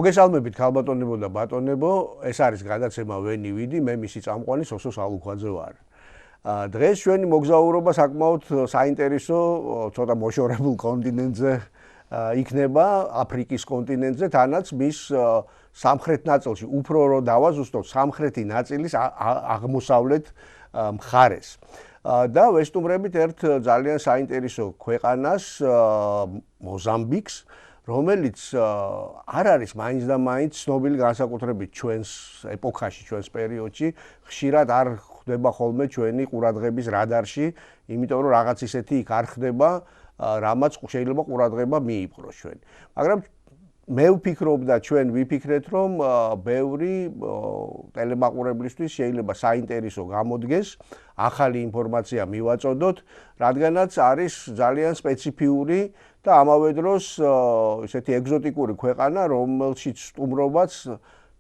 მოგესალმებით ქალბატონებო და ბატონებო, ეს არის გადაცემა ვენი ვიდი, მე მისი წამყვანი სოსო სალუქვაძე ვარ. დღეს ჩვენი მოგზაურობა საკმაოდ საინტერესო, ცოტა მოშორებულ კონტინენტზე იქნება, აფრიკის კონტინენტზე, თანაც მის სამხრეთ ნაწილში, უფრო რო დავაზუსტოთ სამხრეთი ნაწილის აღმოსავლეთ მხარეს. და ვესტუმრებით ერთ ძალიან საინტერესო ქვეყანას, მოზამბიკს, რომელიც არ არის მაინც და მაინც ცნობილი განსაკუთრებით ჩვენს ეპოქაში, ჩვენს პერიოდში, ხშირად არ ხდება ხოლმე ჩვენი ყურადღების რადარში, იმიტომ რომ რაღაც ისეთი იქ არ ხდება, რამაც შეიძლება ყურადღება მიიპყროს ჩვენ. მაგრამ მე ვფიქრობ და ჩვენ ვიფიქრეთ, რომ ბევრი ტელემაყურებლისთვის შეიძლება საინტერესო გამოდგეს, ახალი ინფორმაცია მივაწოდოთ, რადგანაც არის ძალიან სპეციფიური და ამავე დროს ესეთი ეგზოტიკური ქვეყანა, რომელშიც სტუმრობაც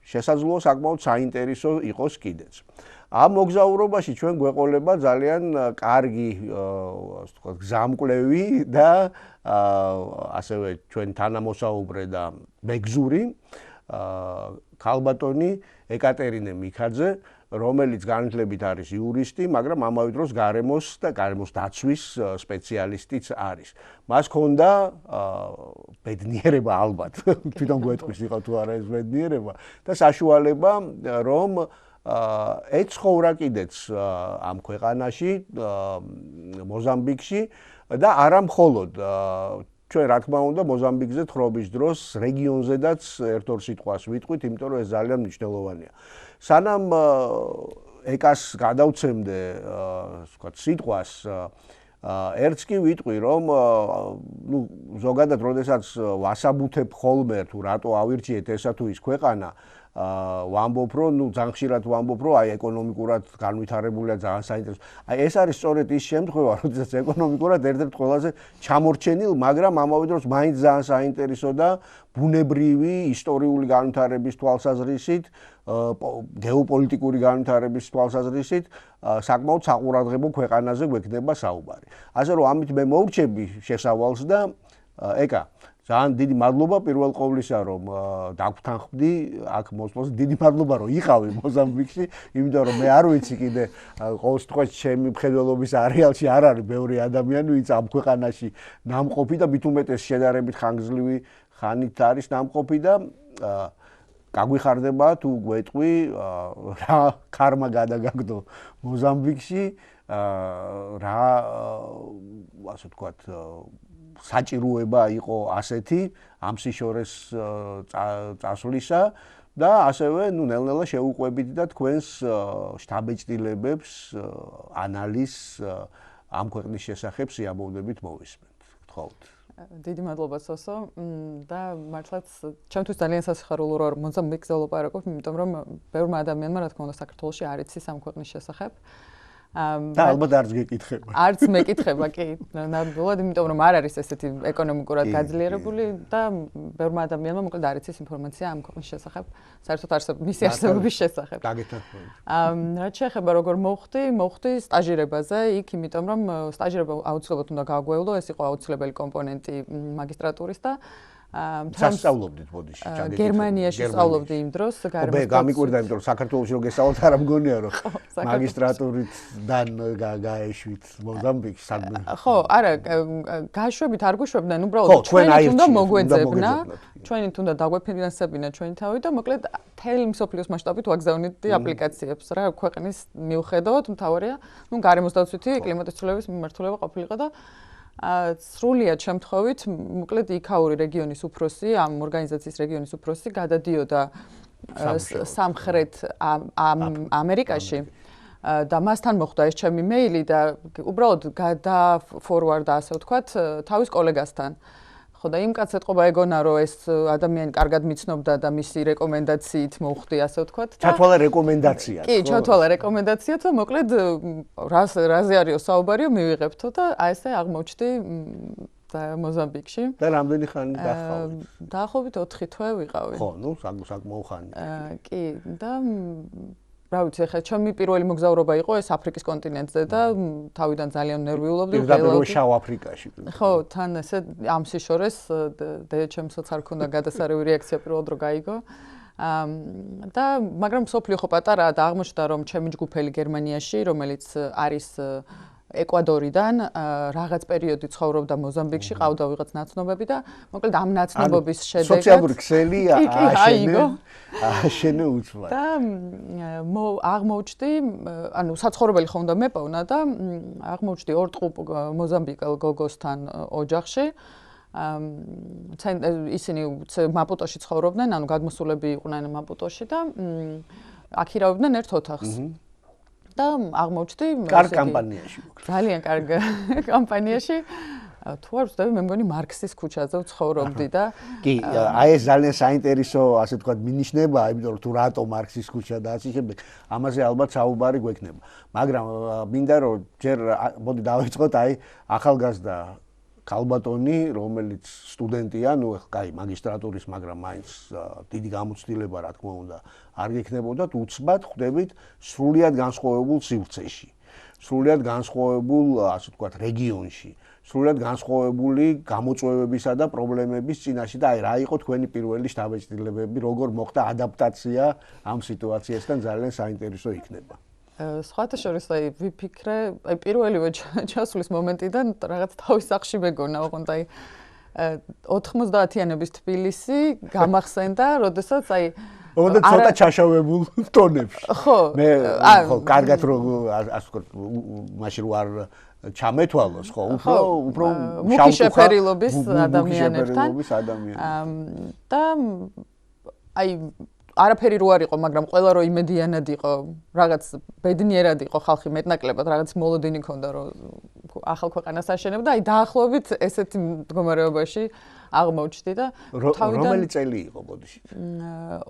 შესაძლოა საკმაოდ საინტერესო იყოს კიდეც. ამ მოგზაურობაში ჩვენ გვეყოლება ძალიან კარგი, ასე ვთქვათ, გზამკვლევი და ასევე ჩვენ თანამოსაუბრე და მეგზური ქალბატონი ეკატერინე მიქაძე, რომელიც განათლებით არის იურისტი, მაგრამ ამავე დროს გარემოს და გარემოს დაცვის სპეციალისტიც არის. მას ჰქონდა ბედნიერება ალბათ, თვითონ გვეტყვის იყო თუ არა ეს ბედნიერება და საშუალება, რომ ეცხოვრა კიდეც ამ ქვეყანაში, მოზამბიკში და არა მხოლოდ ჩვენ რა თქმა უნდა მოზამბიკზე თხრობის დროს რეგიონზედაც ერთ-ორ სიტყვას ვიტყვით, იმიტომ რომ ეს ძალიან მნიშვნელოვანია. სანამ ეკას გადავცემდე, ვთქვათ, სიტყვას, ერთს კი ვიტყვი, რომ ზოგადად როდესაც ვასაბუთებ ხოლმე თუ რატო ავირჩიეთ ესა თუ ის ქვეყანა, ვამბობ, რომ ძალიან ხშირად ვამბობ, რომ აი ეკონომიკურად განვითარებულია, ძალიან საინტერესო. აი ეს არის სწორედ ის შემთხვევა, როდესაც ეკონომიკურად ერთ-ერთ ყველაზე ჩამორჩენილ, მაგრამ ამავე დროს მაინც ძალიან საინტერესო და ბუნებრივი ისტორიული განვითარების თვალსაზრისით, გეოპოლიტიკური განვითარების თვალსაზრისით საკმაოდ საყურადღებო ქვეყანაზე გვექნება საუბარი. ასე რომ ამით მე მოვრჩები შესავალს და ეკა ძალიან დიდი მადლობა პირველ ყოვლისა, რომ დაგვრთანხმდი აქ მოსვლას. დიდი მადლობა, რომ იყავი მოზამბიკში, იმიტომ რომ მე არ ვიცი კიდე ყოველ შემთხვევაში ჩემი მხედველობის არეალში არ არის ბევრი ადამიანი, ვინც ამ ქვეყანაში ნამყოფი და მით უმეტეს შედარებით ხანგრძლივი ხანით არის ნამყოფი და გაგვიხარდება თუ გვეტყვი რა ქარმა გადაგაგდო მოზამბიკში, რა ასე ვთქვათ საჭიროება იყო ასეთი ამ სიშორეს წასვლისა და ასევე ნელ-ნელა შევუყვებით და თქვენს შთაბეჭდილებებს ანალიზს ამ ქვეყნის შესახებ სიამოვნებით მოვისმენთ. გთხოვთ. დიდი მადლობა სოსო და მართლაც ჩემთვის ძალიან სასიხარულოა რომ მოზამბიკზე ვლაპარაკობ, იმიტომ რომ ბევრმა ადამიანმა რა თქმა უნდა საქართველოში არ იცის ამ ქვეყნის შესახებ. და ალბათ არც გეკითხება. არც მეკითხება, კი. ნამდვილად, იმიტომ რომ არ არის ესეთი ეკონომიკურად გაძლიერებული და ბევრმა ადამიანმა მოკლედ არ იცის ინფორმაცია ამ ქვეყნის შესახებ, საერთოდ მისი არსებობის შესახებ. გაგეთანხმებით. რაც შეეხება როგორ მოხდი სტაჟირებაზე, იქ იმიტომ რომ სტაჟირება აუცილებლად უნდა გააგვეულო, ეს იყო აუცილებელი კომპონენტი მაგისტრატურის და სასწავლობდით ბოდიში, ჩაგეკითხეთ. გერმანიაში სწავლობდი იმ დროს, გარემოს. გამიკვირდა, იმიტომ რომ საქართველოში რო გესწავლოთ, არა მგონია რომ მაგისტრატურიდან გაეშვით მოზამბიკში სადმე. ხო, არა, გაშვებით არ გვიშვებდნენ, უბრალოდ ჩვენი თუნდა მოგვეძებნა, ჩვენი თუნდა დაგვეფინანსებინა ჩვენი თავი და მოკლედ მთელი მსოფლიოს მასშტაბით ვაგზავნით აპლიკაციებს რა ქვეყნის მიუხედავად, მთავარია, გარემოს დაცვითი კლიმატის ცვლილების მიმართულება ყოფილიყო და სრულიად შემთხვევით, მოკლედ იქაური რეგიონის უფროსი, ამ ორგანიზაციის რეგიონის უფროსი გადადიოდა სამხრეთ ამერიკაში და მასთან მოხვდა ეს ჩემი მეილი და უბრალოდ გადაფორვარდა, ასე ვთქვათ, თავის კოლეგასთან. ხო და იმ კაცს ეთყობა ეგონა, რომ ეს ადამიანი კარგად მიცნობდა და მისი რეკომენდაციით მოხვდი, ასე ვთქვათ. ჩათვალა რეკომენდაცია. კი, ჩათვალა რეკომენდაცია და მოკლედ რაზე არისო საუბარიო მივიღებთო და აი ესე აღმოჩნდი მოზამბიკში. და რამდენი ხანი გახავთ? დაახლოებით 4 თვე ვიყავი. ხო, საკმაო ხანი. კი, და რა ვიცი, ხა ჩემი პირველი მოგზაურობა იყო ეს აფრიკის კონტინენტზე და თავიდან ძალიან ნერვიულობდი. პირდაპირ შავ აფრიკაში. ხო, თან ესე ამ სიშორეს ჩემსაც არ ქონდა გადასარევი რეაქცია პირველად რო გაიგო. და მაგრამ სოფლიო ხო პატარაა და აღმოჩნდა რომ ჩემი ჯგუფელი გერმანიაში, რომელიც არის ეკვადორიდან რაღაც პერიოდი ცხოვრობდა მოზამბიკში, ყავდა ვიღაც ნაცნობები და მოკლედ ამ ნაცნობობის შედეგად სოციალური ქსელი აშენე უცბად. და აღმოჩნდი, ანუ საცხოვრებელი ხო უნდა მეპოვნა და აღმოჩნდი ორ ტყუპ მოზამბიკელ გოგოსთან ოჯახში. ისინი მაპუტოში ცხოვრობდნენ, ანუ გადმოსულები იყვნენ მაპუტოში და აქ ირავებდნენ ერთ ოთახს. და აღმოჩნდი კარგ კამპანიაში. ძალიან კარგ კამპანიაში. თუ არ ვცდები, მე მგონი მარქსის ქუჩაზე ვცხოვრობდი და კი, აი ეს ძალიან საინტერესო, ასე ვთქვათ, მინიშნებაა, იმიტომ რომ თუ რატო მარქსის ქუჩა და ასე შემდეგ, ამაზე ალბათ საუბარი გვექნება. მაგრამ მინდა რომ ჯერ მოდი დავიწყოთ აი ახალგაზრდა ქალბატონი, რომელიც სტუდენტია, ნუ კაი, მაგისტრატურის, მაგრამ მაინც დიდი გამოცდილება, რა თქმა უნდა, არ გექნებოდათ, უცბად ხვდებით სრულიად განსხვავებულ სივრცეში, სრულიად განსხვავებულ, ასე ვთქვათ, რეგიონში, სრულიად განსხვავებული გამოწვევებისა და პრობლემების წინაშე და აი რა იყო თქვენი პირველი შთაბეჭდილებები, როგორ მოხდა ადაპტაცია ამ სიტუაციასთან, ძალიან საინტერესო იქნება. სხვათა შორის აი ვიფიქრე, აი პირველივე ჩასვლის მომენტიდან რაღაც თავის სახში მეგონა, ოღონდ აი 90-იანების თბილისი გამახსენდა, როდესაც აი ოღონდ ცოტა ჩაშავებულ ტონებში. ხო. მე ხო, კარგად რომ ასე ვთქვათ, მაშინ არ ჩამეთვალოს, ხო, უფრო მუქიშეფერილობის ადამიანებთან. და აი არაფერი რო არ იყო, მაგრამ ყველა რო იმედიანად იყო, რაღაც ბედნიერად იყო ხალხი მეტნაკლებად, რაღაც მოლოდინი ქონდა, რომ ახალ ქვეყანას აშენებდა, აი დაახლოებით ესეთი მდგომარეობაში აღმოჩნდი და რომელი წელი იყო ბოდიში?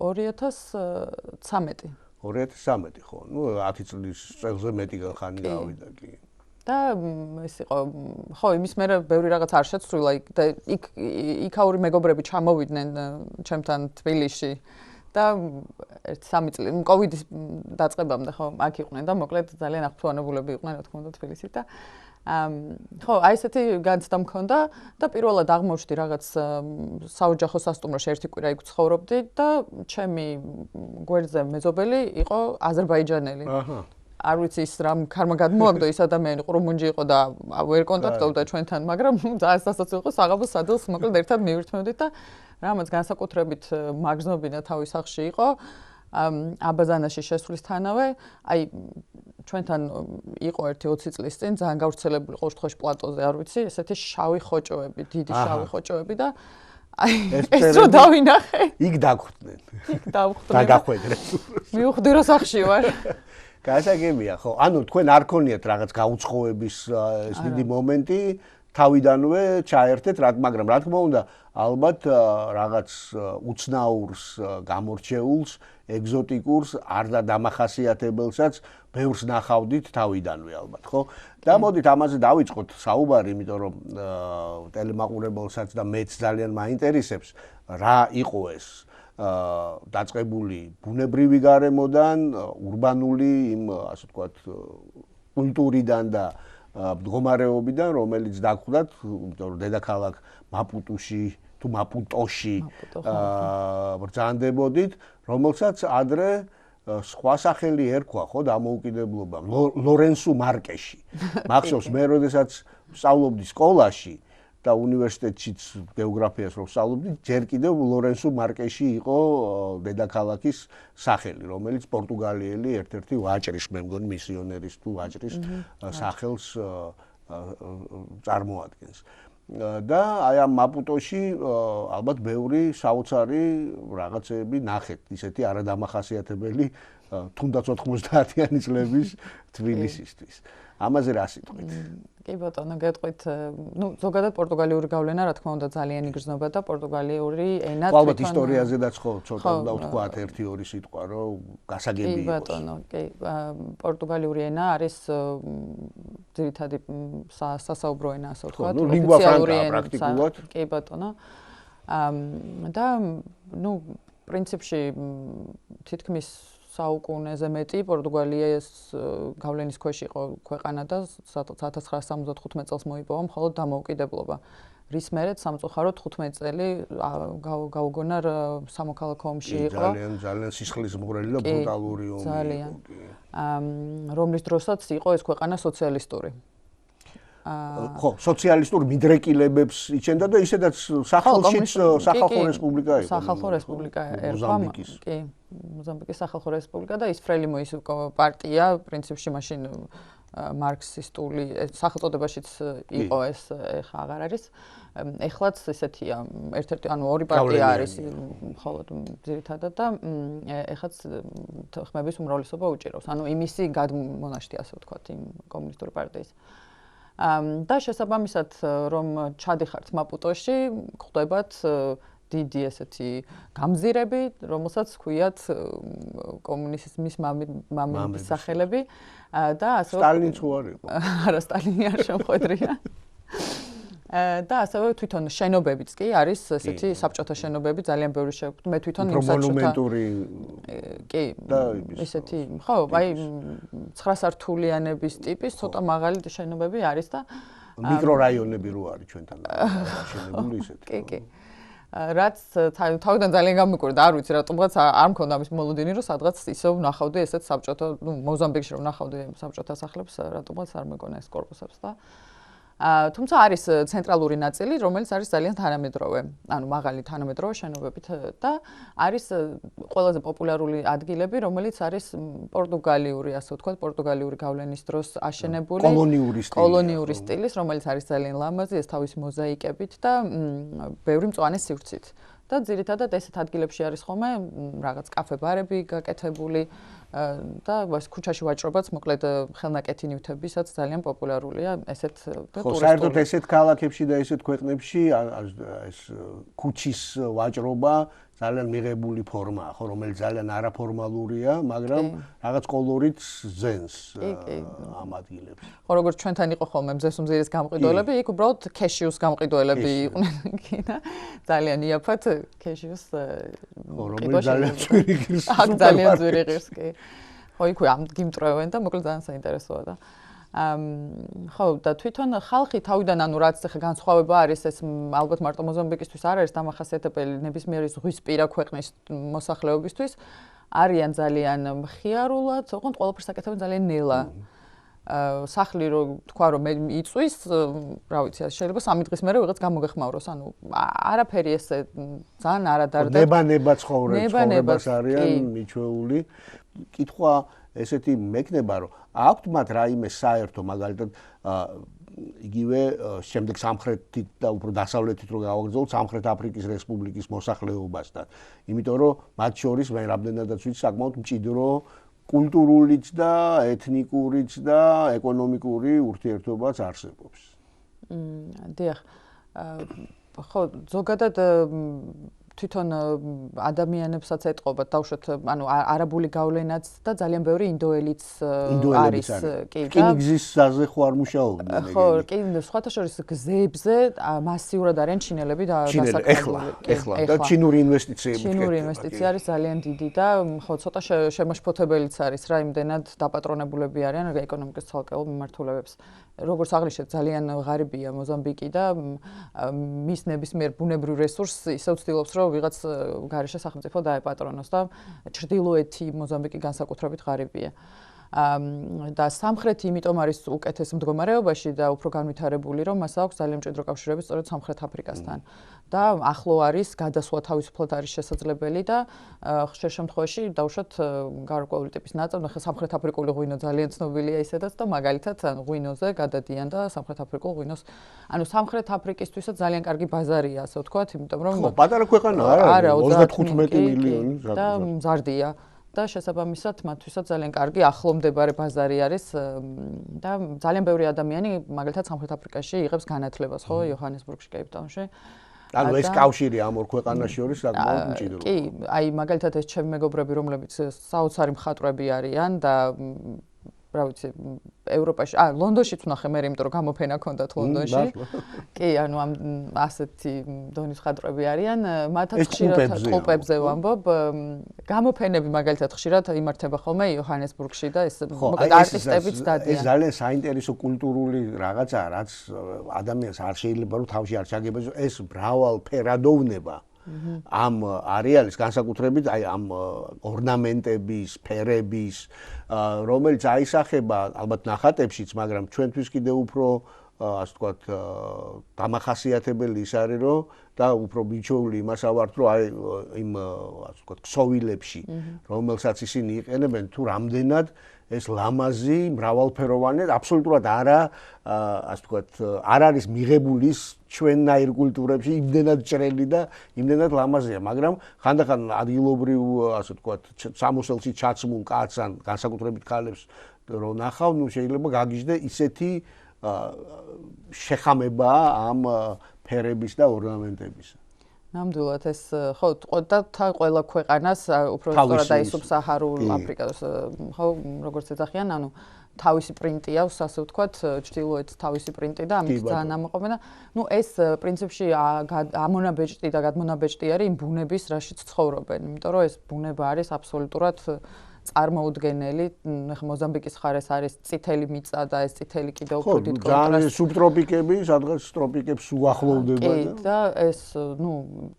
2013. 2013 ხო, ნუ 10 წლის წელზე მეტი ხანი გავიდა კი. და ეს იყო, ხო, იმის მერე ბევრი რაღაც არ შეცვლილა და იქაური მეგობრები ჩამოვიდნენ ჩემთან თბილისში. და 3 წელი კოვიდის დაწყებამდე ხო აქ იყვნენ და მოკლედ ძალიან აღფრთოვანებულები იყვნენ რა თქმა უნდა თბილისით და ხო აი ესეთი განცდა მქონდა და პირველად აღმოჩნდი რაღაც საოჯახო სასტუმროში ერთი კვირა იქ ცხოვრობდი და ჩემი გვერდზე მეზობელი იყო აზერბაიჯანელი. არ ვიცი ის რამ ქარმა გადმოაგდო ის ადამიანი ყრუმუნჯი იყო და ვერ კონტაქტობდა ჩვენთან, მაგრამ ძალიან სასაცილო იყო საღამოს სადილს მოკლედ ერთად მივირთმევდით და რამაც განსაკუთრებით მაგზნობინა თავის სახში იყო აბაზანაში შესვლისთანავე, აი ჩვენთან იყო ერთი 20 წლის წინ ძალიან გავრცელებული ყოველ შემთხვევაში პლატოზე, არ ვიცი, ესეთი შავი ხოჭოები, დიდი შავი ხოჭოები და აი ეს რო დავინახე. იქ დაგხვდნენ. იქ დავხვდნენ. და გახვედრე. მივხვდი რომ სახში ვარ. გასაგებია, ხო. ანუ თქვენ არ ქონიათ რაღაც გაუწყოების ეს დიდი მომენტი, თავიდანვე ჩაერთეთ, მაგრამ რა თქმა უნდა, ალბათ რაღაც უცნაურს, გამორჩეულს, ეგზოტიკურს, არ დამახასიათებელსაც ბევრს ნახავდით თავიდანვე ალბათ, ხო? და მოდით ამაზე დავიწყოთ საუბარი, იმიტომ რომ ტელემაყურებელსაც და მეც ძალიან მაინტერესებს, რა იყო ეს დაწყებული ბუნებრივი გარემოდან, ურბანული იმ, ასე ვთქვათ, კულტურიდან და მდგომარეობიდან, რომელიც დაგხვდათ, იმიტომ რომ დედაქალაქ მაპუტუში თუ მაპუტოში ბრძანდებოდით, რომელსაც ადრე სხვა სახელი ერქვა, ხო, დამოუკიდებლობამ, ლორენსუ მარკეში. მახსოვს მე, როდესაც ვსწავლობდი სკოლაში და უნივერსიტეტშიც გეოგრაფიას რო ვსწავლობდი, ჯერ კიდევ ლორენსუ მარკეში იყო დედაქალაქის სახელი, რომელიც პორტუგალიელი ერთ-ერთი ვაჭრის, მე მგონი მისიონერის თუ ვაჭრის სახელს წარმოადგენს. და აი ამ მაპუტოში ალბათ ბევრი საოცარი რაღაცები ნახეთ, ისეთი არადამახასიათებელი თუნდაც 90-იანი წლების თბილისისთვის. ამაზე რა სიტყვით? კი ბატონო, გეტყვით, ну, ზოგადად პორტუგალიური გავლენა, რა თქმა უნდა, ძალიან იგრძნობა და პორტუგალიური ენა თვითონ ალბათ ისტორიაზედაც ხო ცოტა უნდა ვთქვათ 1-2 სიტყვა, რომ გასაგები იყოს. კი ბატონო, კი, პორტუგალიური ენა არის ძირითადი სასაუბრო ენა, ასე ვთქვათ, ოფიციალური ენა პრაქტიკულად. კი ბატონო. და ну, პრინციპში თითქმის საუკუნეზე მეტი პორტუგალიის გავლენის ქვეშ იყო ქვეყანა და 1975 წელს მოიპოვა მხოლოდ დამოუკიდებლობა. რის მერე სამწუხაროდ 15 წელი გაუგონა სამოქალაქო ომში იყო. ძალიან სისხლისმღვრელი და ბრუტალური ომი. ძალიან. რომლის დროსაც იყო ეს ქვეყანა სოციალისტური. ხო, სოციალისტურ მიდრეკილებებს იჩენდა და ისედაც სახელშიც სახალხო რესპუბლიკა იყო. სახალხო რესპუბლიკა ერქვა. კი, მოზამბიკის სახალხო რესპუბლიკა და ის ფრელიმოის პარტია, პრინციპში მაშინ მარქსისტული სახელწოდებაშიც იყო ეს, ეხლა აღარ არის. ეხლაც ესეთია, ერთ-ერთი ანუ ორი პარტია არის მხოლოდ ძირითადად და ეხლაც ხმების უმრავლესობა უჭირავს. ანუ იმისი გადმონაშთი ასე ვთქვათ იმ კომუნისტური პარტიის. და შესაბამისად რომ ჩადიხართ მაპუტოში, გვხვდებათ დიდი ესეთი გამზირები, რომელსაც ჰქვიათ კომუნიზმის მამების სახელები და ასე სტალინიც ხო არ იყო? არა, სტალინი არ შემოხვედრია. და ასევე თვითონ შენობებიც კი არის ესეთი საბჭოთა შენობები ძალიან ბევრი შეგვიძლია. მე თვითონ მონუმენტური კი ესეთი ხო, აი 9 სართულიანების ტიპის ცოტა მაღალი შენობები არის და მიკრორაიონები რო არის ჩვენთან შენებული ისეთი. კი, კი. რაც თავიდან ძალიან გამიკვირდა, არ ვიცი რატომღაც არ მქონდა ამის მოლოდინი, რომ სადღაც ისევ ვნახავდი ესეთ საბჭოთა, მოზამბიკში რომ ვნახავდი საბჭოთა სახლებს, რატომღაც არ მეკონა ეს კორპუსებს და თუმცა არის ცენტრალური ნაწილი, რომელიც არის ძალიან თანამედროვე, ანუ მაღალი თანამედროვე შენობებით და არის ყველაზე პოპულარული ადგილები, რომელიც არის პორტუგალიური, ასე ვთქვათ, პორტუგალიური გავლენის დროს აშენებული კოლონიური სტილის, რომელიც არის ძალიან ლამაზი, ეს თავისი მოზაიკებით და ბევრი მწვანე სივრცით. და ძირითადად ესეთ ადგილებში არის ხოლმე რაღაც კაფე-ბარები გაკეთებული და ეს ქუჩაში ვაჭრობაც მოკლედ ხელნაკეთი ნივთებისაც ძალიან პოპულარულია ესეთ ხო, საერთოდ ესეთ ქალაქებში და ესეთ ქვეყნებში ეს ქუჩის ვაჭრობა ძალიან მიღებული ფორმაა, ხო, რომელიც ძალიან არაფორმალურია, მაგრამ რაღაც კოლორით ზენს ამ ადგილებს. ხო, როგორც ჩვენთან იყო ხოლმე მზესუმზირის გამყიდველები, იქ უბრალოდ კეშიუს გამყიდველები იყვნენ კი და ძალიან იაფად კეშიუს რომელიც ძალიან ძვირი ღირს. აქ ძალიან ძვირი ღირს, კი. ხო, იქ ამ გიმტრევენ და მოკლედ ძალიან საინტერესოა და ხო და თვითონ ხალხი თავიდან ანუ რაც ახლა განსხვავება არის ეს ალბათ მარტო მოზამბიკისთვის არ არის დამახასიათებელი ნებისმიერი ზღვისპირა ქვეყნის მოსახლეობისთვის არიან ძალიან მხიარულად, ოღონდ ყველაფერს აკეთებენ ძალიან ნელა. სახლი რო თქვა რომ იწვის, რა ვიცი, შეიძლება 3 დღის მერე ვიღაც გამოგეხმაუროს, ანუ არაფერი ესე ძალიან არადარდად. ნება ცხოვრებას არიან მიჩვეული. კითხვა ესეთი მექნება რომ აქვთ მათ რაიმე საერთო მაგალითად იგივე შემდეგ სამხრეთით და უფრო დასავლეთით რო გავაგრძელოთ სამხრეთ აფრიკის რესპუბლიკის მოსახლეობასთან. იმიტომ რომ მათ შორის მე რამდენადაც ვიცი საკმაოდ მჭიდრო კულტურულიც და ეთნიკურიც და ეკონომიკური ურთიერთობაც არსებობს. დიახ. ხო, ზოგადად თვითონ ადამიანებსაც ეტყობათ დავუშვათ, ანუ არაბული გავლენაც და ძალიან ბევრი ინდოელიც არის. კი, რკინიგზის გზაზე ხო არ მუშაობდნენ? ხო, კი, სხვათა შორის გზებზე მასიურად არიან ჩინელები და ეხლა და ჩინური ინვესტიციები. ჩინური ინვესტიცია არის ძალიან დიდი და ხო, ცოტა შემაშფოთებელიც არის რა, იმდენად დაპატრონებულები არიან ეკონომიკის ცალკეულ მიმართულებებს. როგორც აღნიშნეთ, ძალიან ღარიბია მოზამბიკი და მის ნებისმიერ ბუნებრივ რესურსს ისევ ცდილობს, რომ ვიღაც გარეშე სახელმწიფო დაეპატრონოს და ჩრდილოეთი მოზამბიკი განსაკუთრებით ღარიბია. და სამხრეთი იმიტომ არის უკეთეს მდგომარეობაში და უფრო განვითარებული, რომ მას აქვს ძალიან მჭიდრო კავშირები სწორედ სამხრეთ აფრიკასთან. და ახლო არის გადასვლა თავისუფლად არის შესაძლებელი და ხშირ შემთხვევაში დავუშვათ გარკვეული ტიპის ნაწილი, ახლა სამხრეთ აფრიკული ღვინო ძალიან ცნობილია ისედაც და მაგალითად ღვინოზე გადადიან და სამხრეთ აფრიკულ ღვინოს, ანუ სამხრეთ აფრიკისთვისაც ძალიან კარგი ბაზარია, ასე ვთქვათ, იმიტომ რომ ხო, პატარა ქვეყანა არა, 35 მილიონი და მზარდია. და შესაბამისად მათთვისაც ძალიან კარგი ახლო მდებარე ბაზარი არის და ძალიან ბევრი ადამიანი მაგალითად სამხრეთ აფრიკაში იღებს განათლებას, ხო, იოჰანესბურგში, კეიპტაუნში. ანუ ეს კავშირი ამ ორ ქვეყანას შორის საკმაოდ მჭიდროა. კი, აი მაგალითად ეს ჩემი მეგობრები, რომლებიც საოცარი მხატვრები არიან და რა ვიცი, ევროპაში, ლონდონშიც ვნახე მე, იმიტომ რომ გამოფენა ჰქონდათ ლონდონში. კი, ანუ ამ ასეთი დონის ხატრები არიან, მათაც ხშირად ტყუპებზე ვამბობ. გამოფენები მაგალითად ხშირად იმართება ხოლმე იოჰანესბურგში და ეს მოკლედ არტისტებიც დადიან. ეს ძალიან საინტერესო კულტურული რაღაცაა, რაც ადამიანს არ შეიძლება რომ თავში არ ჩაგებდეს, ეს მრავალფერადოვნება ამ არეალის განსაკუთრებით აი ამ ორნამენტების, ფერების, რომელიც აისახება ალბათ ნახატებშიც, მაგრამ ჩვენთვის კიდევ უფრო ასე ვთქვათ დამახასიათებელი ის არის, რომ და უფრო მიჩვეული იმასა ვართ, რომ აი იმ ასე ვთქვათ ქსოვილებში, რომელსაც ისინი იყენებენ, თუ რამდენად ეს ლამაზი, მრავალფეროვანი, აბსოლუტურად ასე ვთქვათ, არ არის მიღებული ჩვენნაირ კულტურებში, იმდენად ჭრელი და იმდენად ლამაზია, მაგრამ ხანდახან ადგილობრივ, ასე ვთქვათ, სამოსელში ჩაცმულ კაცს ან განსაკუთრებით ქალებს რო ნახავ, ნუ შეიძლება გაგიჟდე ისეთი შეხამება ამ ფერების და ორნამენტების. ნამდვილად ეს ხო და ყველა ქვეყანას უფრო სწორად აი სუბსაჰარულ აფრიკას ხო როგორც ეძახიან, ანუ თავისი პრინტი აქვს, ასე ვთქვათ, ჩრდილოეთს თავისი პრინტი და ამით ძალიან ამოყობენ და ნუ ეს პრინციპში ამონაბეჭდი და გადმონაბეჭდი არის იმ ბუნების, რაშიც ცხოვრობენ, იმიტომ რომ ეს ბუნება არის აბსოლუტურად წარმოუდგენელი, ახლა მოზამბიკის ხარეს არის წითელი მიწა და ეს წითელი კიდევ უფრო დიდ კონტრასტი. ძალიან სუბტროპიკები, სადღაც ტროპიკებს უახლოვდება და ეს, ნუ,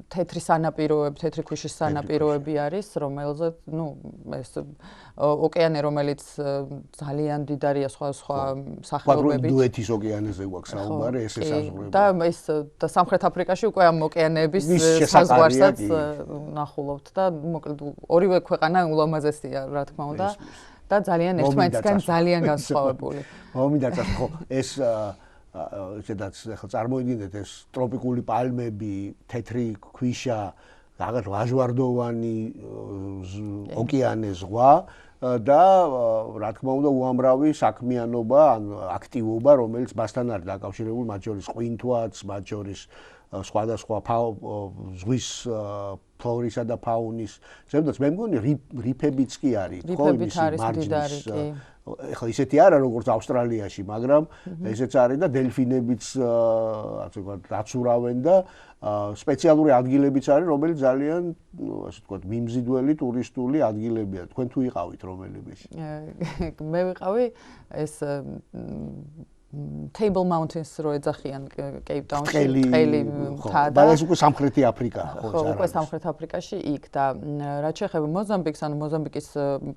თეთრი სანაპიროები, თეთრი ქვიშის სანაპიროები არის, რომელზეც, ნუ, ეს ოკეანე, რომელიც ძალიან დიდარია სხვა სახეობებით. ინდოეთის ოკეანეზე გვაქვს საუბარი, ეს ესაზღვრება. და ეს და სამხრეთ აფრიკაში უკვე ამ ოკეანეების საზღვარსაც ნახულობთ და მოკლედ ორივე ქვეყანა ულამაზესია, რა თქმა უნდა, და ძალიან ერთმანეთისგან ძალიან განსხვავებული. მომიდაც ხო, ეს ესედაც ახლა წარმოიდგინეთ ეს ტროპიკული პალმები, თეთრი ქვიშა, რაღაც ლაჟვარდოვანი ოკეანე ზღვა და რა თქმა უნდა უამრავი საქმიანობა ან აქტივობა, რომელიც მასთან არის დაკავშირებული, მათ შორის ყვინთვაც, მათ შორის სხვადასხვა ზღვის ფლორისა და ფაუნის, ზოგადად მე მგონი რიფებიც კი არის, ხო, იმის მარჯნის. ეხლა ისეთი არა როგორც ავსტრალიაში, მაგრამ ესეც არის და დელფინებიც ასე ვთქვათ დაცურავენ და სპეციალური ადგილებიც არის, რომელიც ძალიან ასე ვთქვათ მიმზიდველი ტურისტული ადგილებია. თქვენ თუ იყავით რომელებაში? მე ვიყავი ეს Table Mountains რო ეძახიან კეიპტაუნში, ყელი მთა და ეს უკვე სამხრეთი აფრიკაა, ხო, ხო, უკვე სამხრეთ აფრიკაში იქ და რაც შეეხება მოზამბიკს, ანუ მოზამბიკის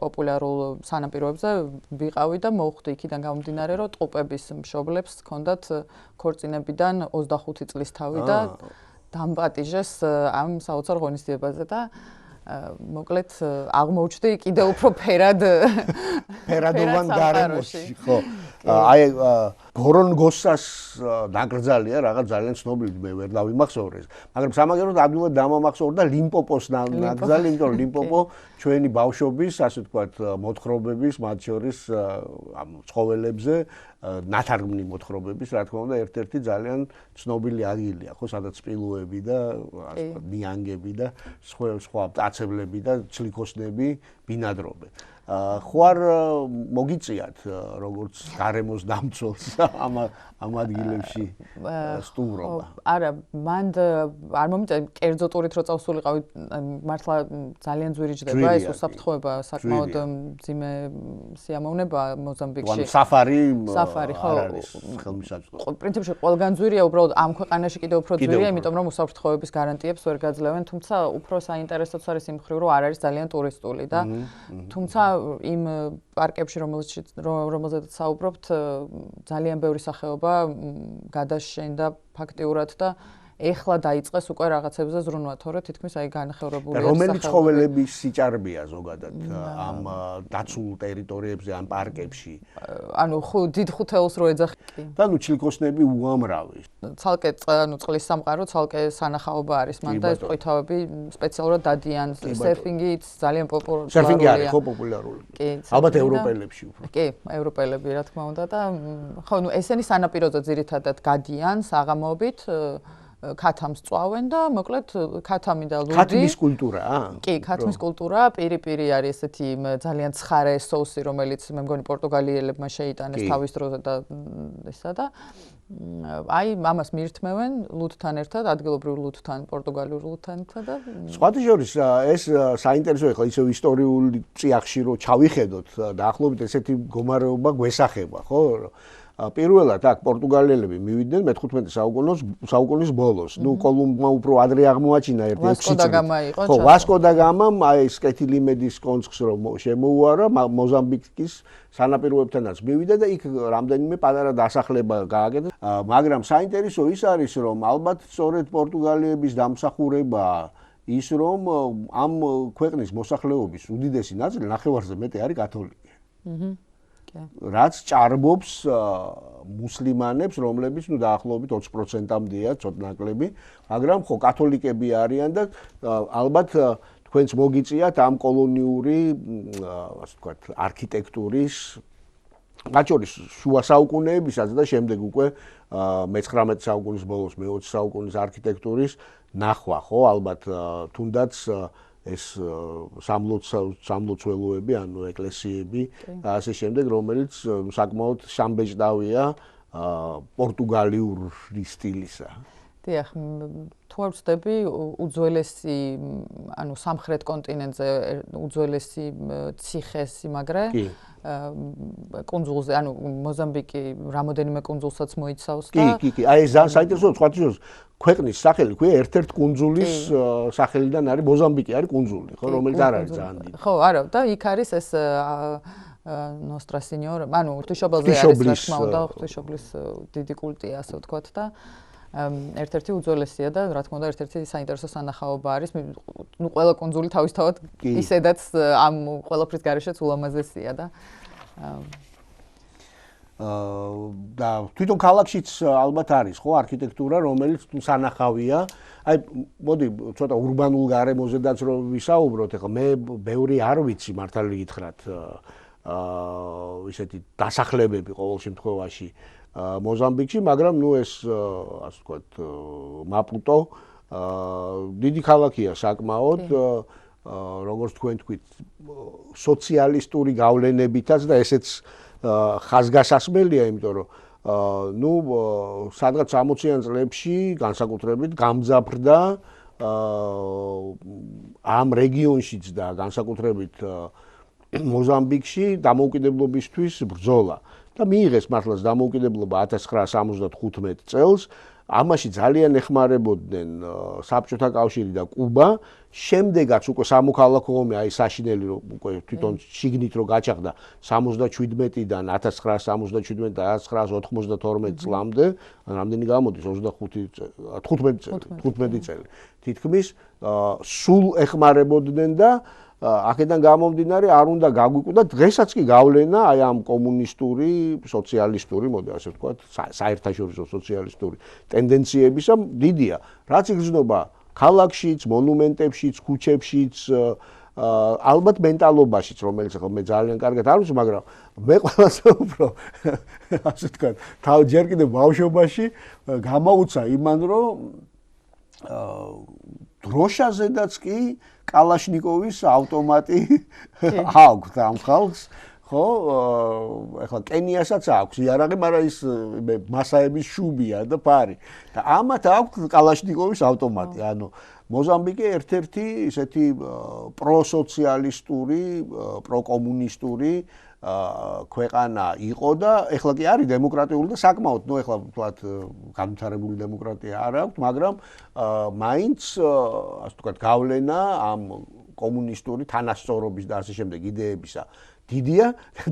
პოპულარულ სანაპიროებზე ვიყავი და მოვხვდი იქიდან გამომდინარე, რომ ტყუპების მშობლებს ჰქონდათ ქორწინებიდან 25 წლის თავი და დამპატიჟეს ამ საოცარ ღონისძიებაზე და მოკლედ აღმოჩნდი კიდევ უფრო ფერადოვან გარემოში, ხო. აი გორონგოსას ნაკრძალია რაღაც ძალიან ცნობილი, მე ვერ დავიმახსოვრე, მაგრამ სამაგეროდ ადვილად დამამახსოვრდა ლიმპოპოს ნაკრძალი, იმიტომ რომ ლიმპოპო ჩვენი ბავშვობის, ასე ვთქვათ, მოთხრობების, მათ შორის ამ ცხოველებზე ნათარგმნი მოთხრობების, რა თქმა უნდა, ერთ-ერთი ძალიან ცნობილი ადგილია, ხო, სადაც სპილოები და ასე ვთქვათ, ნიანგები და სხვა მტაცებლები და ჩლიქოსნები ბინადრობენ. ხო არ მოგიწიათ როგორც გარემოს დამცველს ამ ადგილებში სტუმრობა? არა, მან არ მომიწია კერძო ტურით რო წავსულიყავი, მართლა ძალიან ძვირი ჯდება ეს უსაფრთხოება, საკმაოდ მძიმე სიამოვნება მოზამბიკში. საფარი ხო. არ არის ხელმისაწვდომი. პრინციპში ყველგან ძვირია, უბრალოდ ამ ქვეყანაში კიდევ უფრო ძვირია, იმიტომ რომ უსაფრთხოების გარანტიებს ვერ გაძლევენ, თუმცა უფრო საინტერესოც არის იმ მხრივ, რომ არ არის ძალიან ტურისტული და თუმცა იმ პარკებში, რომელზეც საუბრობთ, ძალიან ბევრი სახეობა გადაშენდა ფაქტიურად და ეხლა დაიწყეს უკვე რაღაცებზე ზრუნვა, თორე თითქმის აი განხევრებული სახეობა. რომელი ცხოველების სიჭარბეა ზოგადად ამ დაცულ ტერიტორიებზე, ამ პარკებში? ანუ დიდ ხუთეულს რო ეძახი. და ნუ ჩლიქოსნები უამრავი. ცალკე წყლის სამყარო, ცალკე სანახაობა არის მან და ეს ყვითავები სპეციალურად დადიან. სერფინგიც ძალიან პოპულარულია. სერფინგი არის ხო პოპულარული? კი. ალბათ ევროპელებში უფრო. კი, ევროპელები რა თქმა უნდა და ხო, ნუ ესენი სანაპიროზე ძირითადად გადიან საღამოობით ქათამს წვავენ და მოკლედ ქათამი და ლუდი ქათმის კულტურაა? კი, ქათმის კულტურა პირი-პირი არის ესეთი ძალიან ცხარე სოუსი, რომელიც მე მგონი პორტუგალიელებმა შეიტანეს თავის დროზე და ესა და აი ამას მიირთმევენ ლუდთან ერთად, ადგილობრივ ლუდთან, პორტუგალიურ ლუდთან ერთად და სხვათა შორის ეს საინტერესოა ხო ისევ ისტორიული წიაღში რო ჩავიხედოთ დაახლოებით ესეთი მდგომარეობა გვესახება, ხო? პირველად აქ პორტუგალიელები მივიდნენ მე-15 საუკუნის ბოლოს. ნუ კოლუმბმა უფრო ადრე აღმოაჩინა ერთ-ერთი ციცი. ხო, ვასკო და გამამ აი ეს კეთილიმედის კონცხს რომ შემოუარა მოზამბიკის სანაპიროებთანაც მივიდა და იქ რამდენიმე პატარა დასახლება გააკეთა. მაგრამ საინტერესო ის არის რომ ალბათ სწორედ პორტუგალიების დამსახურება ის რომ ამ ქვეყნის მოსახლეობის უდიდესი ნაწილი ნახევარზე მეტი არის კათოლიკე. რაც ჭარბობს მუსლიმანებს, რომლებიც ნუ დაახლოებით 20%-მდეა, ცოტა ნაკლები, მაგრამ ხო კათოლიკები არიან და ალბათ თქვენც მოგიწიათ ამ კოლონიური, ასე ვთქვათ, არქიტექტურის მათ შორის შუა საუკუნეებისაც და შემდეგ უკვე მე-19 საუკუნის ბოლოს, მე-20 საუკუნის არქიტექტურის ნახვა, ხო, ალბათ თუნდაც ეს სამლოცველოები, ანუ ეკლესიები და ასე შემდეგ, რომელიც საკმაოდ შამბეჭდავია პორტუგალიური სტილისა. დიახ, თუ არ ვცდები, უძველესი, ანუ სამხრეთ კონტინენტზე უძველესი ციხე-სიმაგრე კუნძულზე, ანუ მოზამბიკი რამოდენიმე კუნძულსაც მოიცავს და კი, აი ეს საინტერესოა, სხვათა შორის ქვეყნის სახელი ქვია ერთ-ერთ კუნძულის სახელიდან არის მოზამბიკი არის კუნძული, ხო, რომელიც არ არის ძალიან დიდი. ხო, არა, და იქ არის ეს ნოსტრა სინიორა, ანუ ღვთისმშობელზე არის რა თქმა უნდა, ღვთისმშობლის დიდი კულტია, ასე ვთქვათ და ერთ-ერთი უძველესია და რა თქმა უნდა ერთ-ერთი საინტერესო სანახაობა არის. ნუ ყველა კუნძული თავისთავად ისედაც ამ ყველაფრის გარეშეც ულამაზესია და და თვითონ ქალაქშიც ალბათ არის ხო არქიტექტურა, რომელიც სანახავია. აი მოდი ცოტა ურბანულ გარემოზედაც რომ ვისაუბროთ, ეხლა მე ბევრი არ ვიცი მართალი გითხრათ ისეთი დასახლებები ყოველ შემთხვევაში მოზამბიკში, მაგრამ ნუ ეს ასე ვთქვათ მაპუტო დიდი ქალაქია საკმაოდ, როგორც თქვენ თქვით, სოციალისტური გავლენებითაც და ესეც ხაზგასასმელია, იმიტომ რომ ნუ სადღაც 60-იან წლებში განსაკუთრებით გამძაფრდა ამ რეგიონშიც და განსაკუთრებით მოზამბიკში დამოუკიდებლობისთვის ბრძოლა. და მიიღეს მართლაც დამოუკიდებლობა 1975 წელს. ამაში ძალიან ეხმარებოდნენ საბჭოთა კავშირი და კუბა. შემდეგაც უკვე სამოქალაქო ომი, აი საშინელი უკვე თვითონ შიგნით რო გაჩაღდა 77-დან 1977 და 1992 წლამდე, რამდენი გამოდის 15 წელი. თითქმის სულ ეხმარებოდნენ და აქედან გამომდინარე არ უნდა გაგვიკვდა დღესაც კი გავლენა აი ამ კომუნისტური, სოციალისტური, მოდი ასე ვთქვათ, საერთაშორისო სოციალისტური ტენდენციებისა დიდია. რაც იგრძნობა ქალაქშიც, მონუმენტებშიც, ქუჩებშიც, ალბათ მენტალობაშიც, რომელიც ახლა მე ძალიან კარგად არ ვიცი, მაგრამ მე ყველაზე უფრო ასე ვთქვათ, ჯერ კიდევ ბავშვობაში გამაუცა იმან, რომ დროშაზედაც კი კალაშნიკოვის ავტომატი აქვს ამ ხალხს, ხო? ეხლა კენიასაც აქვს იარაღი, მაგრამ ის მასაების შუბია და ფარი. და ამათ აქვს კალაშნიკოვის ავტომატი. ანუ მოზამბიკი ერთ-ერთი ისეთი პროსოციალისტური, პროკომუნისტური ქვეყანა იყო და ეხლა კი არის დემოკრატიული და საკმაოდ, ნუ ეხლა ვთქვათ, განვითარებული დემოკრატია არ აქვს, მაგრამ მაინც ასე ვთქვათ, გავლენა ამ კომუნისტური თანასწორობის და ასე შემდეგ იდეებისა დიდია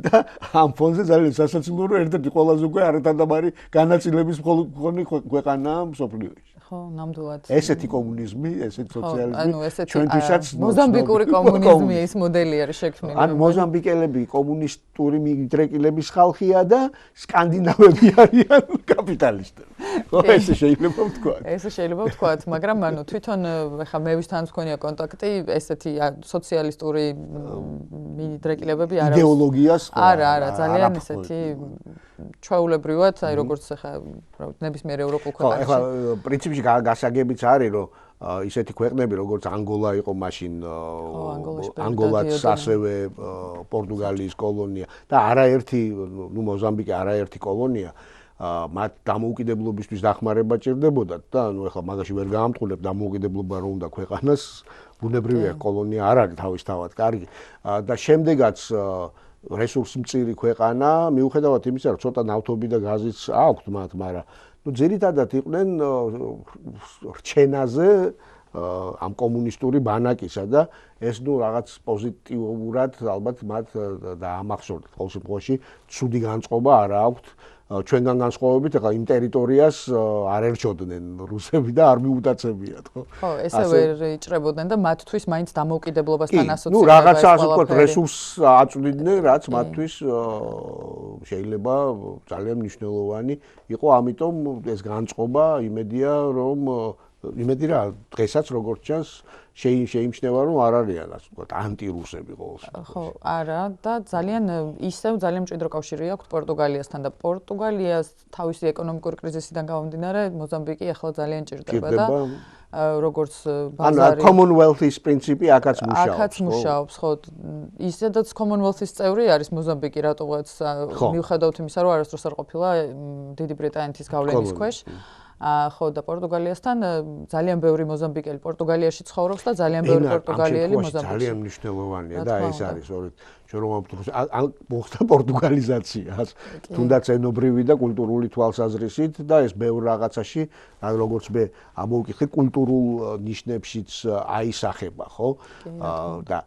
და ამ ფონზე ძალიან სასაცილოა, რომ ერთ-ერთი ყველაზე უკვე არათანაბარი განაწილების მქონე ქვეყანაა მსოფლიოში. ხო, ნამდვილად. ესეთი კომუნიზმი, ესეთი სოციალიზმი ჩვენთვისაც მოზამბიკური კომუნიზმი ის მოდელი არის შექმნილი. ან მოზამბიკელები კომუნისტური მიდრეკილების ხალხია და სკანდინავები არიან კაპიტალისტები. ხო, ესე შეიძლება ვთქვათ. ესე შეიძლება ვთქვათ, მაგრამ ანუ თვითონ ეხა მე ვისთანაც მქონია კონტაქტი, ესეთი სოციალისტური მიდრეკილებები არა. იდეოლოგიას არა, ძალიან ესეთი ჩვეულებრივად, აი როგორც ახლა ნებისმიერ ევროპულ ქვეყანაში. ხო, ახლა პრინციპში გასაგებიც არის, რომ ისეთი ქვეყნები, როგორც ანგოლა იყო მაშინ, ანგოლაც ასევე პორტუგალიის კოლონია და არაერთი, მოზამბიკი არაერთი კოლონია, მათ დამოუკიდებლობისთვის დახმარება ჭირდებოდათ და ახლა მაგაში ვერ გაამტყულებთ დამოუკიდებლობა რომ უნდა ქვეყანას, ბუნებრივია კოლონია არ არის თავისთავად კარგი და შემდეგაც რესურსმწირი ქვეყანა, მიუხედავად იმისა, რომ ცოტა ნავთობი და გაზიც აქვთ მათ, მაგრამ ძირითადად იყვნენ რჩენაზე ამ კომუნისტური ბანაკისა და ეს რაღაც პოზიტიურად ალბათ მათ დაამახსოვრდათ. ყოველ შემთხვევაში ცუდი განწყობა არ აქვთ. ჩვენგან განსხვავებით, ახლა იმ ტერიტორიას არ ერჩოდნენ რუსები და არ მიუტაცებიათ, ხო? ხო, ესე ვერ იჭრებოდნენ და მათთვის მაინც დამოუკიდებლობასთან ასოცირდება. ნუ რაღაცა ასე ვთქვათ, რესურსს აწვდიდნენ, რაც მათთვის შეიძლება ძალიან მნიშვნელოვანი იყო, ამიტომ ეს განწყობა იმედია, რომ იმედი რა, დღესაც როგორც ჩანს, შეიმჩნევა, რომ არ არიან ასე ვთქვათ, ანტირუსები ყოველ შემთხვევაში. ხო, არა და ისევ ძალიან მჭიდრო კავშირი აქვს პორტუგალიასთან და პორტუგალიას თავისი ეკონომიკური კრიზისიდან გამომდინარე, მოზამბიკი ახლა ძალიან ჭირდება და როგორც ბაზარი Commonwealth-ის პრინციპი აქაც მუშაობს. აქაც მუშაობს, ხო. ისედაც Commonwealth-ის წევრი არის მოზამბიკი, რატოღაც მიუხედავთ იმისა, რომ არასდროს არ ყოფილა დიდი ბრიტანეთის გავლენის ქვეშ. ხო და პორტუგალიასთან ძალიან ბევრი მოზამბიკელი პორტუგალიაში ცხოვრობს და ძალიან ბევრი პორტუგალიელი მოზამბიკში. ძალიან მნიშვნელოვანია და ეს არის სწორედ ჩვენ რომ მოხდა პორტუგალიზაცია, თუნდაც ენობრივი და კულტურული თვალსაზრისით და ეს ბევრ რაღაცაში, როგორც მე ამოვკითხე, კულტურულ ნიშნებშიც აისახება, ხო? და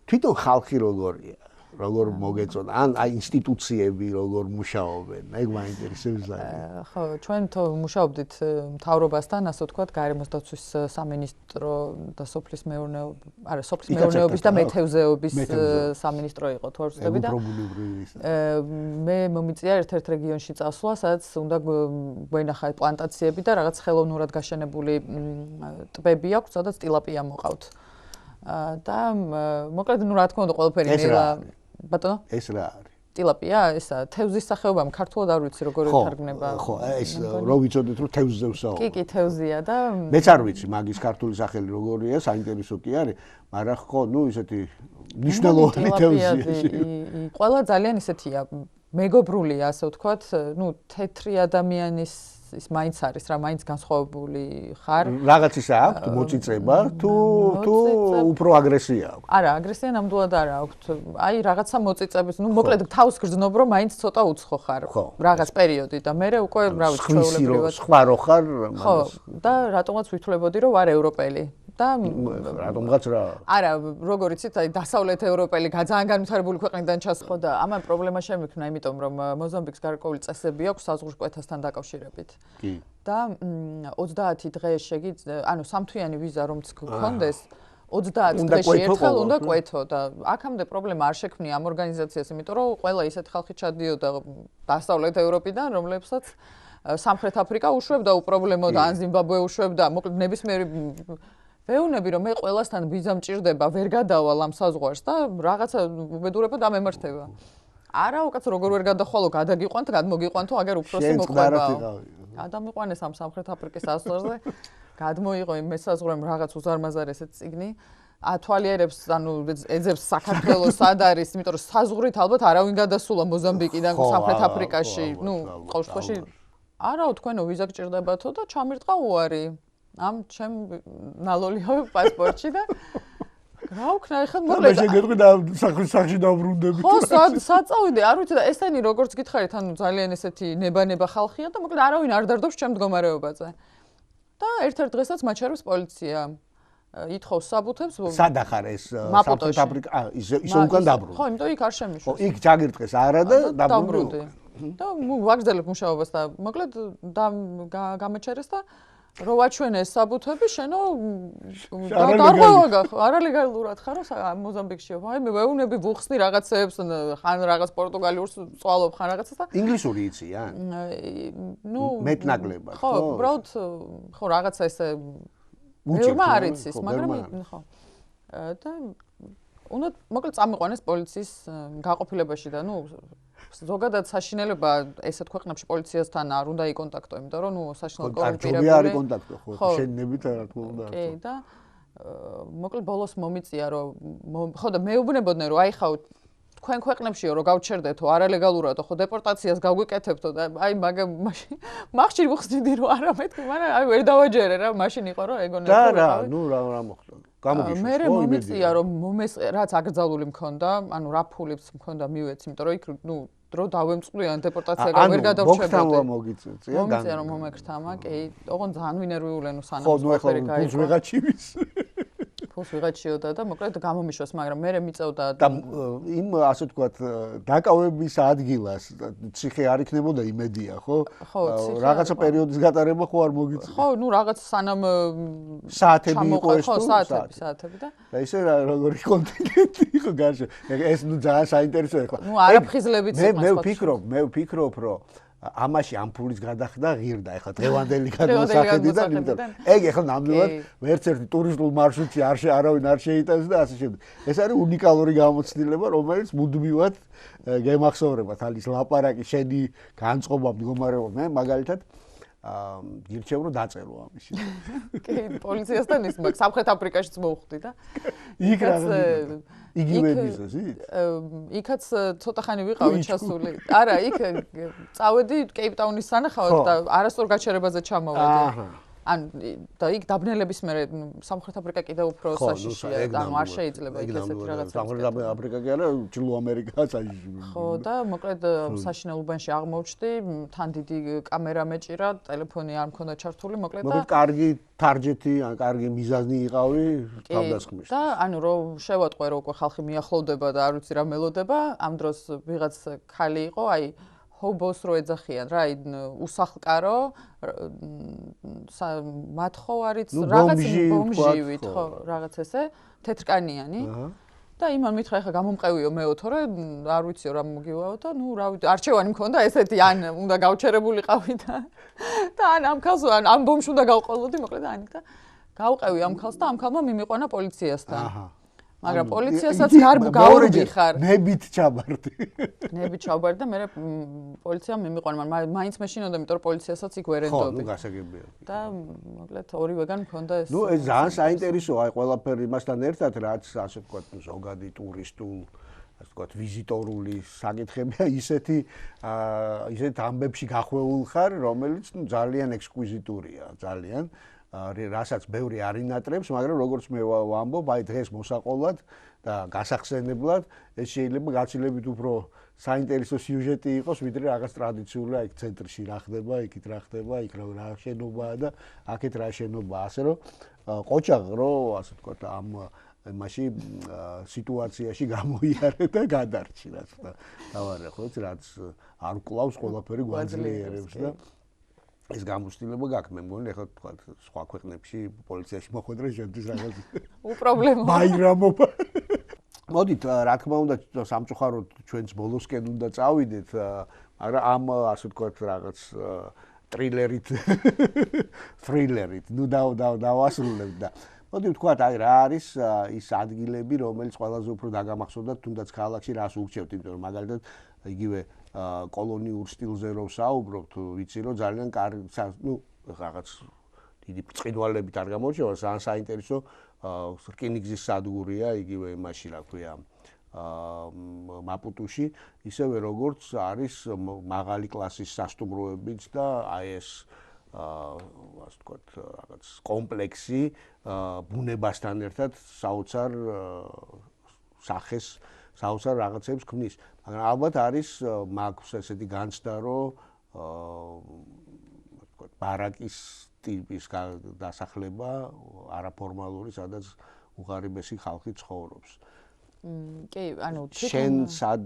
თვითონ ხალხი როგორია? როგორ მოგეწონა ან ინსტიტუციები როგორ მუშაობენ ეგ მაინტერესებს ძალიან ხო ჩვენ მუშაობდით მთავრობასთან ასე ვთქვათ გარემოს დაცვის სამინისტრო და სოფლის მეურნეობის და მეთევზეობის სამინისტრო იყო თუ არ ვცდები და მე მომიწია ერთ-ერთ რეგიონში წასვლა სადაც უნდა გვენახა პლანტაციები და რაღაც ხელოვნურად გაშენებული ტბები აქვს სადაც ტილაპია მოყავთ და მოკლედ ნუ რა თქმა უნდა ყველაფერი ნელა ბატონო ეს რა არის ტილაპია ესა თევზის სახეობა ქართულად არ ვიცი როგორ ითარგმნება ხო ეს რო ვიცოდეთ რომ თევზზე ვსაუბრობ კი თევზია და მეც არ ვიცი მაგის ქართული სახელი როგორია საინტერესო კი არის მაგრამ ხო ნუ ისეთი მნიშვნელოვანი თევზია ყველა ძალიან ისეთია მეგობრულია ასე ვთქვათ ნუ თეთრი ადამიანის ის მაინც არის რა მაინც განსხვავებული ხარ რაღაც ისა აქვს მოწიწება თუ უფრო აგრესია აქვს არა აგრესია ნამდვილად არ აქვს აი რაღაცა მოწიწების ნუ მოკლედ თავს გრძნობ რომ მაინც ცოტა უცხო ხარ რაღაც პერიოდი და მე უკვე რა ვიცი ჩვეულებრივად სხვა რო ხარ ხო და რატომაც ვითვლებოდი რომ ვარ ევროპელი და რატომღაც რა არა როგორ იცით აი დასავლეთ ევროპელი ძალიან განვითარებული ქვეყნიდან ჩასხო და ამან პრობლემა შემიქმნა იმიტომ რომ მოზამბიკს გარკვეული წესები აქვს საზღვრკვეთასთან დაკავშირებით კი და 30 დღე ანუ სამთვიანი ვიზა რომც გქონდეს 30 დღეში ერთხელ უნდა კვეთო და აქამდე პრობლემა არ შექმნია ამ ორგანიზაციას იმიტომ რომ ყველა ისეთ ხალხი ჩადიოდა დასავლეთ ევროპიდან რომლებსაც სამხრეთ აფრიკა უშვებდა უპრობლემოდ ან ზიმბაბვე უშვებდა მოკლედ ნებისმიერი ვეუბნები რომ მე ყველასთან ვიზა მჭირდება ვერ გადავალ ამ საზღვარს და რაღაცა უბედურება დამემართება არა უკაც როგორ ვერ გადახვალო გადაგიყვანთ გადმოგიყვანთო აგერ უფროსი მოყვებაო გადამიყვანეს ამ სამხრეთ აფრიკის საზღვარზე გადმოიღო იმ მესაზღვრემ რაღაც უზარმაზარ ესეთ წიგნი ათვალიერებს ანუ ეძებს საქართველოს სად არის იმიტომ რომ საზღვრით ალბათ არავინ გადასულა მოზამბიკიდან სამხრეთ აფრიკაში ნუ ყოველ შემთხვევაში არაო თქვენო ვიზა გჭირდებათო და ჩამირტყა უარი ამ ჩემ ნალოლიო პასპორტში და რა ვქნა ახლა მოკლედ მე შეგეყვი და სახლში დავბრუნდები ხო სად წავიდე არ ვიცი და ესენი როგორც გითხარით ანუ ძალიან ესეთი ნებანება ხალხია და მოკლედ არავინ არ დარდობს ჩემ მდგომარეობაზე და ერთ-ერთ დღესაც მაჩერებს პოლიცია ითხოვს საბუთებს სად ახარ ეს სამხრეთ აფრიკა ისე უკან დაბრუნდი ხო იმიტომ იქ არ შემიშვეს ხო იქ ჩაგირტყეს არა და დაბრუნდი და ვაგრძელებ მუშაობას და მოკლედ გამაჩერეს და რო ვაჩვენე საბუთები შენო დარღვევა არალეგალურად ხარო მოზამბიკში აი მე ვეუბნები ვუხსნი რაღაცებს ხან რაღაც პორტუგალიურს წვალობ ხან რაღაცას და ინგლისური იციან ნუ მეტნაკლებად ხო უბრალოდ ხო რაღაცა ესე უჩერდა არ იცის მაგრამ ხო და უნდა მოკლედ წამიყვანეს პოლიციის გაყოფილებაში და ნუ ზოგადად საშინელება ესეთ ქვეყნებში პოლიციასთან არ უნდა იკონტაქტო, იმიტომ რომ საშინელო კორუმპირებული არ იკონტაქტო, ხო, შენნებით რა თქმა უნდა. კი და მოკლედ ბოლოს მომიწია რომ ხო და მეუბნებოდნენ რომ აი ხავ თქვენ ქვეყნებშიო რომ გავჩერდეთო არალეგალურადო ხო დეპორტაციას გავგვიკეთებთო და აი მაშინ მახშირი ვხსნიდი რომ არა მეთქი მაგრამ აი ვერ დავაჯერე რა მაშინ იყო რომ ეგონე და რა ნუ რა მოხდა გამოგიშვეს მე მომიწია რომ რაც აკრძალული მქონდა ანუ რა ფულიც მქონდა მივეც იმიტომ რომ იქ ნუ დრო დავემწყვლიან დეპორტაცია ვერ გადავრჩებოდი მომიწია რომ მომეკრთამა კი ოღონდ ძალიან ვინერვიულენ სანამ ხო ნუ ახლა ფულს ვეღაჩივის ფულს ვიღაჩიოდა და მოკლედ გამომიშვეს, მაგრამ მე მიწევდა და იმ ასე ვთქვათ დაკავების ადგილას ციხე არ იქნებოდა იმედია, ხო? რაღაცა პერიოდის გატარება ხო არ მოგიწია? ხო, ნუ რაღაც სანამ საათები იყო ეს თუ საათები და ისე როგორი კონტინენტი იყო გარშე. ეს ნუ ძალიან საინტერესოა ხო? ნუ არაფხიზლებით მე ვფიქრობ, რომ ამაში ამ ფულის გადახდა ღირდა ეხლა დღევანდელი გადმოსახედიდან იმიტომ ეგ ეხლა ნამდვილად ვერც ერთი ტურისტულ მარშრუტში არავინ არ შეიტანს და ასე შემდეგ ეს არის უნიკალური გამოცდილება რომელიც მუდმივად გემახსოვრება თალის ლაპარაკი შენი განწყობა მდგომარეობა მე მაგალითად გირჩევ რომ დაწერო ამისი კი პოლიციასთან ის მაგ სამხრეთ აფრიკაშიც მოვხვდი და იქ რაღაცა იგივე ბიზნესი? იქაც ცოტა ხანი ვიყავი ჩასული. არა, იქ წავედი კეიპტაუნის სანახავად და არასწორ გაჩერებაზე ჩამოვედი. ან და იქ დაბნელების მერე სამხრეთ აფრიკა კიდევ უფრო საშიშია და არ შეიძლება იქ ესეთი რაღაცა. სამხრეთ აფრიკა კი არა, ჩრდილო ამერიკა საშიშია. ხო და მოკლედ საშინელებაში აღმოჩნდი, თან დიდი კამერა მეჭირა, ტელეფონი არ მქონდა ჩართული, მოკლედ და მოკლედ კარგი თარჯეთი, ან კარგი მიზანი იყავი თავდასხმის. და ანუ რომ შევატყვე რომ უკვე ხალხი მიახლოვდება და არ ვიცი რა მელოდება, ამ დროს ვიღაც ხალი იყო, აი ჰობოს რო ეძახიან რა აი უსახლკარო მათ ხო არის რაღაც ბომჟივით ხო რაღაც ესე თეთრკანიანი და იმან მითხრა ხა გამომყევიო მეოთო რა არ ვიციო რა მოგივაო და ნუ რა ვიცი არჩევანი მქონდა ესეთი ან უნდა გავჩერებულიყავი და ან ამ ქალს ან ბომში უნდა გავყოლოდი მოკლედ ანით და გავყევი ამ ქალს და ამ ქალმა მიმიყვანა პოლიციასთან მაგრამ პოლიციასაც გავურბი ხარ. ნებით ჩაბარდი. ნებით ჩავბარდი და მე პოლიციამ მიმიყვანა, მაგრამ მაინც მეშინოდა, იმიტომ რომ პოლიციასაც იქ ვერ ენდობი. ხო, ნუ გასაგებია. და მოკლედ ორივეგან მქონდა ეს. ნუ ეს ძალიან საინტერესოა, აი ყველაფერი იმასთან ერთად, რაც ასე ვთქვათ, ზოგადი ტურისტულ, ასე ვთქვათ, ვიზიტორული საკითხებია, ისეთი ამბებში გახვეულ ხარ, რომელიც ძალიან ექსკვიზიტურია, ძალიან რასაც ბევრი არ ინატრებს, მაგრამ როგორც მე ვამბობ, აი დღეს მოსაყოლად და გასახსენებლად ეს შეიძლება გაცილებით უფრო საინტერესო სიუჟეტი იყოს, ვიდრე რაღაც ტრადიციული, აი ცენტრში რა ხდება, იქით რა ხდება, იქ რა შენობაა და აქეთ რა შენობაა, ასე რომ ყოჩაღ რო ასე ვთქვათ ამ მაშინ სიტუაციაში გამოიარე და გადარჩი რაც დავარე ხო რაც არ კლავს ყველაფერი გვაძლიერებს და ეს გამოცდილება გაქვს მე მგონი ეხლა თქვა სხვა ქვეყნებში პოლიციაში მოხვედრა შემთხვევით რაღაც უპრობლემო ბაირამობა მოდით რა თქმა უნდა სამწუხაროდ ჩვენც ბოლოსკენ უნდა წავიდეთ მაგრამ ამ ასე ვთქვათ რაღაც თრილერით ნუ დავასრულებთ და მოდი ვთქვათ აი რა არის ის ადგილები რომელიც ყველაზე უფრო დაგამახსოვრდათ თუნდაც ქალაქში რას ურჩევთ იმიტომ რომ მაგალითად იგივე კოლონიურ სტილზე რო საუბრობთ, ვიცი რომ ძალიან კარგი, ნუ რაღაც დიდი ბრწყინვალებით არ გამორჩევა, ძალიან საინტერესო რკინიგზის სადგურია, იგივე იმაში, რა ქვია, მაპუტუში, ისევე როგორც არის მაღალი კლასის სასტუმროებიც და აი ეს ასე ვთქვათ, რაღაც კომპლექსი ბუნებასთან ერთად საოცარ სახეს საოცარ რაღაცებს ქმნის. მაგრამ ალბათ არის მაქვს ესეთი განცდა, რომ ვთქვათ, ბარაკის ტიპის დასახლება არაფორმალური, სადაც უღარიბესი ხალხი ცხოვრობს. კი, ანუ შენ სად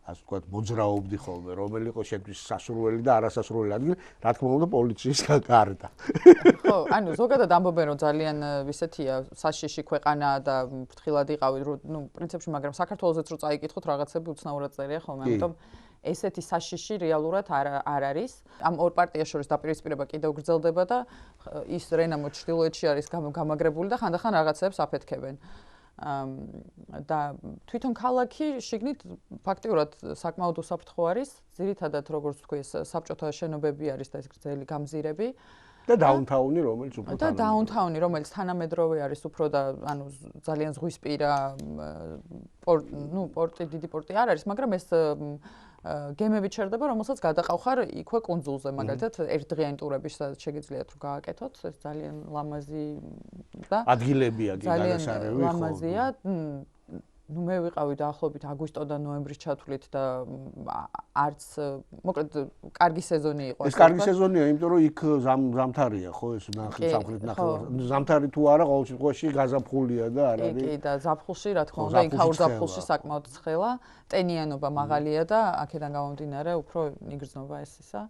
ასე ვთქვათ, მოძრაობდი ხოლმე, რომელი იყო შენთვის სასურველი და არასასურველი ადგილი, რა თქმა უნდა, პოლიციის გარდა. ხო, ანუ ზოგადად ამბობენ, რომ ძალიან ისეთია საშიში ქვეყანა და ფრთხილად იყავი, ნუ პრინციპში, მაგრამ საქართველოსაც რო წაიკითხოთ, რაღაცები უცნაურად წერია ხოლმე, ამიტომ ესეთი საშიში რეალურად არ არის. ამ ორ პარტიას შორის დაპირისპირება კიდევ გრძელდება და ის რენამო ჩრდილოეთში არის გამაგრებული და ხანდახან რაღაცებს აფეთქებენ. და თვითონ ქალაქი შიგნით ფაქტიურად საკმაოდ უსაფრთხო არის, ძირითადად როგორც თქვი, საბჭოთა შენობები არის და ეს გრძელი გამზირები. და დაუნთაუნი, რომელიც უფრო და დაუნთაუნი, რომელიც თანამედროვე არის უფრო და ანუ ძალიან ზღვისპირა პორტი, დიდი პორტი არ არის, მაგრამ ეს გემები ჩერდება, რომელსაც გადაყავხარ იქვე კუნძულზე, მაგალითად, ერთდღიანი ტურები შეგიძლიათ რომ გააკეთოთ, ეს ძალიან ლამაზი და ადგილებია კი გადასარევი, ხო. ლამაზია. მე ვიყავი დაახლოებით აგვისტოდან ნოემბრის ჩათვლით და არც მოკლედ კარგი სეზონი იყო. ეს კარგი სეზონია, იმიტომ რომ იქ ზამთარია, ხო, ეს სამხრეთ ნახევარსფეროს. ზამთარი თუ არა, ყოველ შემთხვევაში გაზაფხულია და არ არის. კი, და ზაფხულში, რა თქმა უნდა, იქაურ ზაფხულში საკმაოდ ცხელა, ტენიანობა მაღალია და აქედან გამომდინარე უფრო იგრძნობა ეს ისა.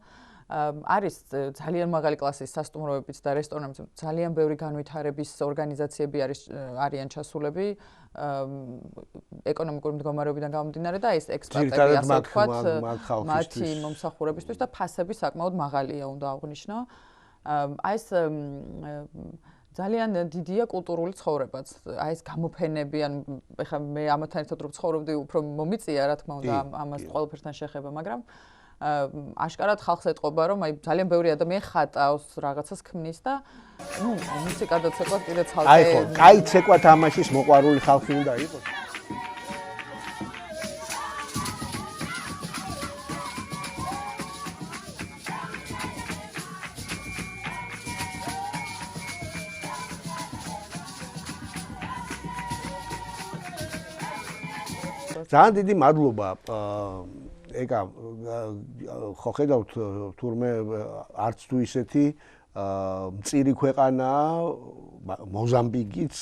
არის ძალიან მაღალი კლასის სასტუმროებიც და რესტორნებიც, ძალიან ბევრი განვითარების ორგანიზაციები არიან ჩასულები ეკონომიკური მდგომარეობიდან გამომდინარე და ეს ექსპერტები ასე ვთქვათ, მათი მომსახურებისთვის და ფასები საკმაოდ მაღალია, უნდა აღვნიშნო. ეს ძალიან დიდია კულტურული ცხოვრებაც. ეს გამოფენები, ან ეხლა მე ამათთან ერთად რო ცხოვრობდი, უფრო მომიწია, რა თქმა უნდა, ამას ყველაფერთან შეხება, მაგრამ აშკარად ხალხს ეტყობა, რომ აი ძალიან ბევრი ადამიანი ხატავს, რაღაცას ქმნის და მისი გადაცეკვად კიდე ცალკე. აი ხო, კაი ცეკვა თამაშის მოყვარული ხალხი უნდა იყოს. ძალიან დიდი მადლობა ეკა ხო ხედავთ თურმე არც თუ ისეთი მწირი ქვეყანაა მოზამბიკიც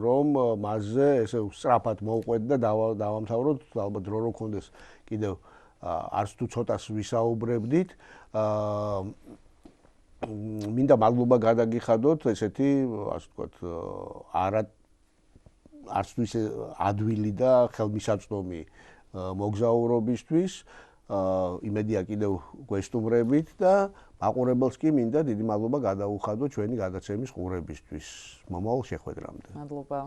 რომ მასზე ესე სწრაფად მოუყვეთ და დავამთავროთ ალბათ დრო რო გქონდეს კიდევ არც თუ ცოტას ვისაუბრებდით მინდა მადლობა გადაგიხადოთ ესეთი ასე ვთქვათ არც თუ ისე ადვილი და ხელმისაწვდომი მოგზაურობისთვის იმედია კიდევ გვესტუმრებით და მაყურებელს კი მინდა დიდი მადლობა გადაუხადო ჩვენი გადაცემის ყურებისთვის. მომავალ შეხვედრამდე. მადლობა.